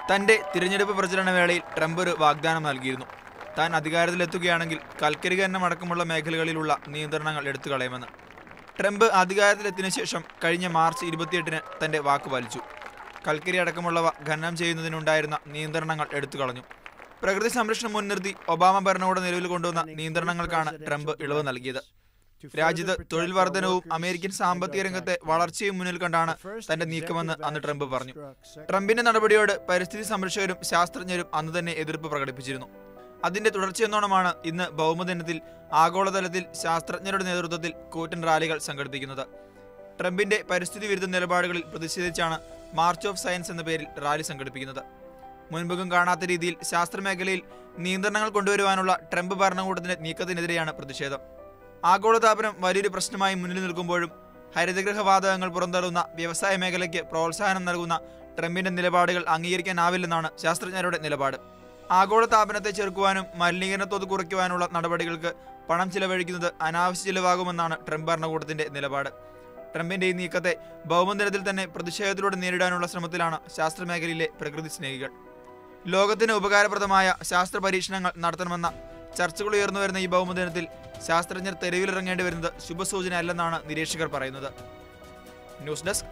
തന്റെ തിരഞ്ഞെടുപ്പ് പ്രചരണ വേളയിൽ ട്രംപ് ഒരു വാഗ്ദാനം നൽകിയിരുന്നു. താൻ അധികാരത്തിലെത്തുകയാണെങ്കിൽ കൽക്കരിഖനനം അടക്കമുള്ള മേഖലകളിലുള്ള നിയന്ത്രണങ്ങൾ എടുത്തുകളയുമെന്ന്. ട്രംപ് അധികാരത്തിലെത്തിയ ശേഷം കഴിഞ്ഞ മാർച്ച് 28-ന് തന്റെ വാക്ക് പാലിച്ചു. കൽക്കരി അടക്കമുള്ളവ ഖനനം ചെയ്യുന്നതിനുണ്ടായിരുന്ന നിയന്ത്രണങ്ങൾ എടുത്തുകളഞ്ഞു. പ്രകൃതി സംരക്ഷണം മുൻനിർത്തി ഒബാമ ഭരണകൂടം നിലവിൽ കൊണ്ടുവന്ന നിയന്ത്രണങ്ങൾക്കാണ് ട്രംപ് ഇളവ് നൽകിയത്. രാജ്യത്ത് തൊഴിൽ വർധനവും അമേരിക്കൻ സാമ്പത്തിക രംഗത്തെ വളർച്ചയും മുന്നിൽ കണ്ടാണ് തന്റെ നീക്കമെന്ന് അന്ന് ട്രംപ് പറഞ്ഞു. ട്രംപിന്റെ നടപടിയോട് പരിസ്ഥിതി സംരക്ഷകരും ശാസ്ത്രജ്ഞരും അന്ന് തന്നെ എതിർപ്പ് പ്രകടിപ്പിച്ചിരുന്നു. അതിന്റെ തുടർച്ചയെന്നോണമാണ് ഇന്ന് ഭൗമദിനത്തിൽ ആഗോളതലത്തിൽ ശാസ്ത്രജ്ഞരുടെ നേതൃത്വത്തിൽ കൂറ്റൻ റാലികൾ സംഘടിപ്പിക്കുന്നത്. ട്രംപിന്റെ പരിസ്ഥിതി വിരുദ്ധ നിലപാടുകളിൽ പ്രതിഷേധിച്ചാണ് മാർച്ച് ഓഫ് സയൻസ് എന്ന പേരിൽ റാലി സംഘടിപ്പിക്കുന്നത്. മുൻപും കാണാത്ത രീതിയിൽ ശാസ്ത്രമേഖലയിൽ നിയന്ത്രണങ്ങൾ കൊണ്ടുവരുവാനുള്ള ട്രംപ് ഭരണകൂടത്തിന്റെ നീക്കത്തിനെതിരെയാണ് പ്രതിഷേധം. ആഗോളതാപനം വലിയൊരു പ്രശ്നമായി മുന്നിൽ നിൽക്കുമ്പോഴും ഹരിതഗൃഹ വാതകങ്ങൾ പുറന്തള്ളുന്ന വ്യവസായ മേഖലയ്ക്ക് പ്രോത്സാഹനം നൽകുന്ന ട്രംപിന്റെ നിലപാടുകൾ അംഗീകരിക്കാനാവില്ലെന്നാണ് ശാസ്ത്രജ്ഞരുടെ നിലപാട്. ആഗോളതാപനത്തെ ചെറുക്കുവാനും മലിനീകരണത്തോത് കുറയ്ക്കുവാനുള്ള നടപടികൾക്ക് പണം ചിലവഴിക്കുന്നത് അനാവശ്യ ചിലവാകുമെന്നാണ് ട്രംപ് ഭരണകൂടത്തിന്റെ നിലപാട്. ട്രംപിന്റെ ഈ നീക്കത്തെ ഭൗമദിനത്തിൽ തന്നെ പ്രതിഷേധത്തിലൂടെ നേരിടാനുള്ള ശ്രമത്തിലാണ് ശാസ്ത്രമേഖലയിലെ പ്രകൃതി സ്നേഹികൾ. ലോകത്തിന് ഉപകാരപ്രദമായ ശാസ്ത്ര പരീക്ഷണങ്ങൾ നടത്തണമെന്ന ചർച്ചകൾ ഉയർന്നു വരുന്ന ഈ ഭൗമദിനത്തിൽ ശാസ്ത്രജ്ഞർ തെരുവിലിറങ്ങേണ്ടി വരുന്നത് ശുഭസൂചന അല്ലെന്നാണ് നിരീക്ഷകർ പറയുന്നത്. News desk.